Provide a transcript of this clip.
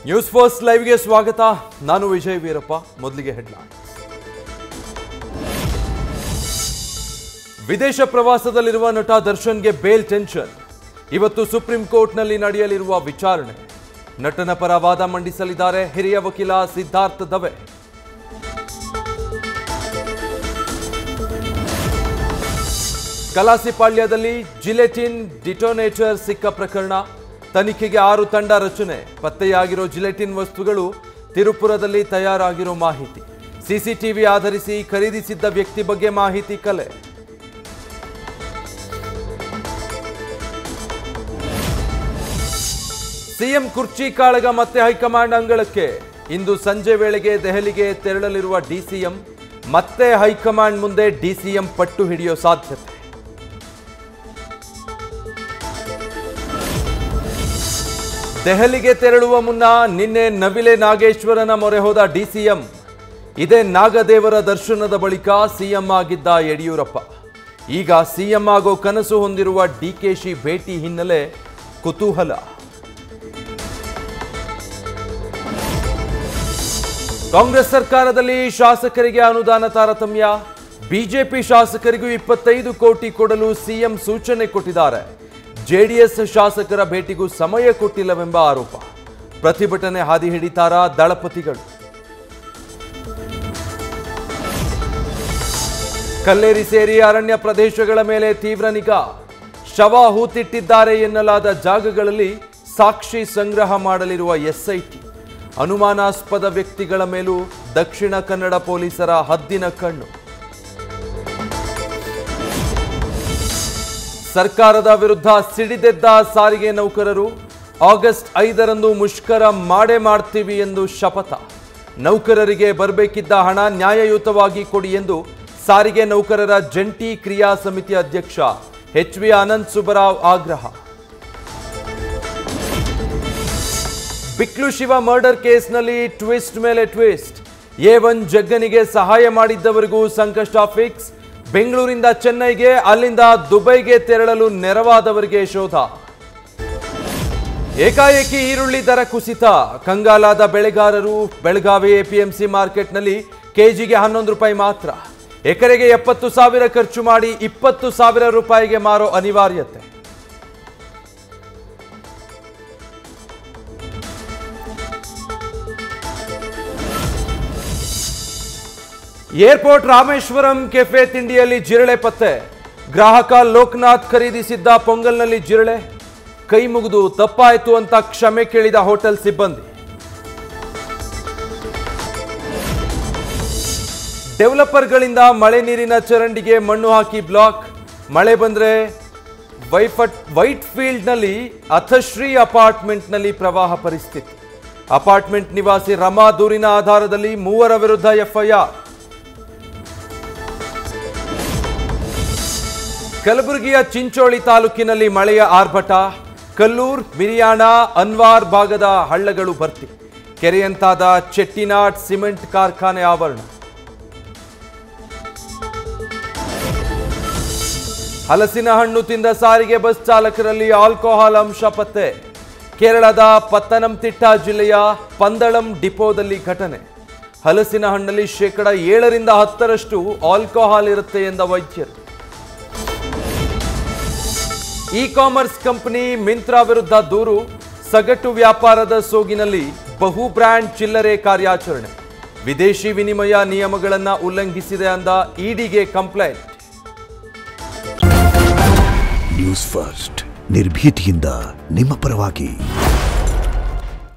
News first ಲೈವ್ಗೆ ಸ್ವಾಗತ. ನಾನು ವಿಜಯ್ ವೀರಪ್ಪ. ಮೊದಲಿಗೆ ಹೆಡ್ಲೈನ್ಸ್. ವಿದೇಶ ಪ್ರವಾಸದಲ್ಲಿರುವ ನಟ ದರ್ಶನ್ಗೆ ಬೇಲ್ ಟೆನ್ಷನ್. ಇವತ್ತು ಸುಪ್ರೀಂ ಕೋರ್ಟ್ನಲ್ಲಿ ನಡೆಯಲಿರುವ ವಿಚಾರಣೆ. ನಟನ ಪರ ವಾದ ಮಂಡಿಸಲಿದ್ದಾರೆ ಹಿರಿಯ ವಕೀಲ ಸಿದ್ಧಾರ್ಥ ದವೆ. ಕಲಾಸಿಪಾಳ್ಯದಲ್ಲಿ ಜಿಲೆಟಿನ್ ಡಿಟೋನೇಟರ್ ಸಿಕ್ಕ ಪ್ರಕರಣ. ತನಿಖೆಗೆ 6 ತಂಡ ರಚನೆ. ಪತ್ತೆಯಾಗಿರೋ ಜಿಲೆಟಿನ್ ವಸ್ತುಗಳು ತಿರುಪುರದಲ್ಲಿ ತಯಾರಾಗಿರೋ ಮಾಹಿತಿ. ಸಿಸಿಟಿವಿ ಆಧರಿಸಿ ಖರೀದಿಸಿದ್ದ ವ್ಯಕ್ತಿ ಬಗ್ಗೆ ಮಾಹಿತಿ ಕಲೆ. ಸಿಎಂ ಕುರ್ಚಿ ಕಾಳಗ ಮತ್ತೆ ಹೈಕಮಾಂಡ್ ಅಂಗಳಕ್ಕೆ. ಇಂದು ಸಂಜೆ ವೇಳೆಗೆ ದೆಹಲಿಗೆ ತೆರಳಲಿರುವ ಡಿಸಿಎಂ. ಮತ್ತೆ ಹೈಕಮಾಂಡ್ ಮುಂದೆ ಡಿಸಿಎಂ ಪಟ್ಟು ಹಿಡಿಯೋ ಸಾಧ್ಯತೆ. ದೆಹಲಿಗೆ ತೆರಳುವ ಮುನ್ನ ನಿನ್ನೆ ನವಿಲೆ ನಾಗೇಶ್ವರನ ಮೊರೆ ಹೋದ ಡಿಸಿಎಂ. ಇದೇ ನಾಗದೇವರ ದರ್ಶನದ ಬಳಿಕ ಸಿಎಂ ಆಗಿದ್ದ ಯಡಿಯೂರಪ್ಪ. ಈಗ ಸಿಎಂ ಆಗೋ ಕನಸು ಹೊಂದಿರುವ ಡಿಕೆಶಿ ಭೇಟಿ ಹಿನ್ನೆಲೆ ಕುತೂಹಲ. ಕಾಂಗ್ರೆಸ್ ಸರ್ಕಾರದಲ್ಲಿ ಶಾಸಕರಿಗೆ ಅನುದಾನ ತಾರತಮ್ಯ. ಬಿಜೆಪಿ ಶಾಸಕರಿಗೂ 25 ಕೋಟಿ ಕೊಡಲು ಸಿಎಂ ಸೂಚನೆ ಕೊಟ್ಟಿದ್ದಾರೆ. ಜೆಡಿಎಸ್ ಶಾಸಕರ ಭೇಟಿಗೂ ಸಮಯ ಕೊಟ್ಟಿಲ್ಲವೆಂಬ ಆರೋಪ. ಪ್ರತಿಭಟನೆ ಹಾದಿ ಹಿಡಿತಾರಾ ದಳಪತಿಗಳು? ಕಲ್ಲೇರಿ ಸೇರಿ ಅರಣ್ಯ ಪ್ರದೇಶಗಳ ಮೇಲೆ ತೀವ್ರ ನಿಗಾ. ಶವ ಹೂತಿಟ್ಟಿದ್ದಾರೆ ಎನ್ನಲಾದ ಜಾಗಗಳಲ್ಲಿ ಸಾಕ್ಷಿ ಸಂಗ್ರಹ ಮಾಡಲಿರುವ ಎಸ್ಐಟಿ. ಅನುಮಾನಾಸ್ಪದ ವ್ಯಕ್ತಿಗಳ ಮೇಲೂ ದಕ್ಷಿಣ ಕನ್ನಡ ಪೊಲೀಸರ ಹದ್ದಿನ ಕಣ್ಣು. ಸರ್ಕಾರದ ವಿರುದ್ಧ ಸಿಡಿದೆದ್ದ ಸಾರಿಗೆ ನೌಕರರು. ಆಗಸ್ಟ್ 5ರಂದು ಮುಷ್ಕರ ಮಾಡೇ ಮಾಡ್ತೀವಿ ಎಂದು ಶಪಥ. ನೌಕರರಿಗೆ ಬರಬೇಕಿದ್ದ ಹಣ ನ್ಯಾಯಯುತವಾಗಿ ಕೊಡಿ ಎಂದು ಸಾರಿಗೆ ನೌಕರರ ಜಂಟಿ ಕ್ರಿಯಾ ಸಮಿತಿ ಅಧ್ಯಕ್ಷ ಎಚ್.ವಿ. ಅನಂತ್ ಸುಬ್ಬರಾವ್ ಆಗ್ರಹ. ಬಿಕ್ಲು ಶಿವ ಮರ್ಡರ್ ಕೇಸ್ನಲ್ಲಿ ಟ್ವಿಸ್ಟ್ ಮೇಲೆ ಟ್ವಿಸ್ಟ್. A1 ಜಗ್ಗನಿಗೆ ಸಹಾಯ ಮಾಡಿದ್ದವರಿಗೂ ಸಂಕಷ್ಟ ಫಿಕ್ಸ್. ಬೆಂಗಳೂರಿಂದ ಚೆನ್ನೈಗೆ, ಅಲ್ಲಿಂದ ದುಬೈಗೆ ತೆರಳಲು ನೆರವಾದವರಿಗೆ ಶೋಧ. ಏಕಾಏಕಿ ಈರುಳ್ಳಿ ದರ ಕುಸಿತ. ಕಂಗಾಲಾದ ಬೆಳೆಗಾರರು. ಬೆಳಗಾವಿ ಎಪಿಎಂಸಿ ಮಾರ್ಕೆಟ್ನಲ್ಲಿ ಕೆಜಿಗೆ 11 ರೂಪಾಯಿ ಮಾತ್ರ. ಎಕರೆಗೆ 70,000 ಖರ್ಚು ಮಾಡಿ 20,000 ರೂಪಾಯಿಗೆ ಮಾರೋ ಅನಿವಾರ್ಯತೆ. ಏರ್ಪೋರ್ಟ್ ರಾಮೇಶ್ವರಂ ಕೆಫೆ ತಿಂಡಿಯಲ್ಲಿ ಜಿರಳೆ ಪತ್ತೆ. ಗ್ರಾಹಕ ಲೋಕನಾಥ್ ಖರೀದಿಸಿದ್ದ ಪೊಂಗಲ್ನಲ್ಲಿ ಜಿರಳೆ. ಕೈ ಮುಗಿದು ತಪ್ಪಾಯಿತು ಅಂತ ಕ್ಷಮೆ ಕೇಳಿದ ಹೋಟೆಲ್ ಸಿಬ್ಬಂದಿ. ಡೆವಲಪರ್ಗಳಿಂದ ಮಳೆ ನೀರಿನ ಚರಂಡಿಗೆ ಮಣ್ಣು ಹಾಕಿ ಬ್ಲಾಕ್. ಮಳೆ ಬಂದ್ರೆ ವೈಟ್ ಫೀಲ್ಡ್ನಲ್ಲಿ ಅಥಶ್ರೀ ಅಪಾರ್ಟ್ಮೆಂಟ್ನಲ್ಲಿ ಪ್ರವಾಹ ಪರಿಸ್ಥಿತಿ. ಅಪಾರ್ಟ್ಮೆಂಟ್ ನಿವಾಸಿ ರಮಾ ದೂರಿನ ಆಧಾರದಲ್ಲಿ 3 ವಿರುದ್ಧ ಎಫ್ಐಆರ್. ಕಲಬುರಗಿಯ ಚಿಂಚೋಳಿ ತಾಲೂಕಿನಲ್ಲಿ ಮಳೆಯ ಆರ್ಭಟ. ಕಲ್ಲೂರ್, ಮಿರಿಯಾಣ, ಅನ್ವಾರ್ ಭಾಗದ ಹಳ್ಳಗಳು ಭರ್ತಿ. ಕೆರೆಯಂತಾದ ಚೆಟ್ಟಿನಾಡ್ ಸಿಮೆಂಟ್ ಕಾರ್ಖಾನೆ ಆವರಣ. ಹಲಸಿನ ಹಣ್ಣು ತಿಂದ ಸಾರಿಗೆ ಬಸ್ ಚಾಲಕರಲ್ಲಿ ಆಲ್ಕೋಹಾಲ್ ಅಂಶ ಪತ್ತೆ. ಕೇರಳದ ಪತ್ತನಂತಿಟ್ಟ ಜಿಲ್ಲೆಯ ಪಂದಳಂ ಡಿಪೋದಲ್ಲಿ ಘಟನೆ. ಹಲಸಿನ ಹಣ್ಣಲ್ಲಿ 7ರಿಂದ 10ರಷ್ಟು ಆಲ್ಕೋಹಾಲ್ ಇರುತ್ತೆ ಎಂದ ವೈದ್ಯರು. ಇ ಕಾಮರ್ಸ್ ಕಂಪನಿ ಮಿಂತ್ರಾ ವಿರುದ್ಧ ದೂರು. ಸಗಟು ವ್ಯಾಪಾರದ ಸೋಗಿನಲ್ಲಿ ಬಹು ಬ್ರ್ಯಾಂಡ್ ಚಿಲ್ಲರೆ ಕಾರ್ಯಾಚರಣೆ. ವಿದೇಶಿ ವಿನಿಮಯ ನಿಯಮಗಳನ್ನು ಉಲ್ಲಂಘಿಸಿದೆ ಅಂದ ಇಡಿಗೆ ಕಂಪ್ಲೇಂಟ್. ನ್ಯೂಸ್ ಫಸ್ಟ್ ನಿರ್ಭೀತಿಯಿಂದ ನಿಮ್ಮ ಪರವಾಗಿ.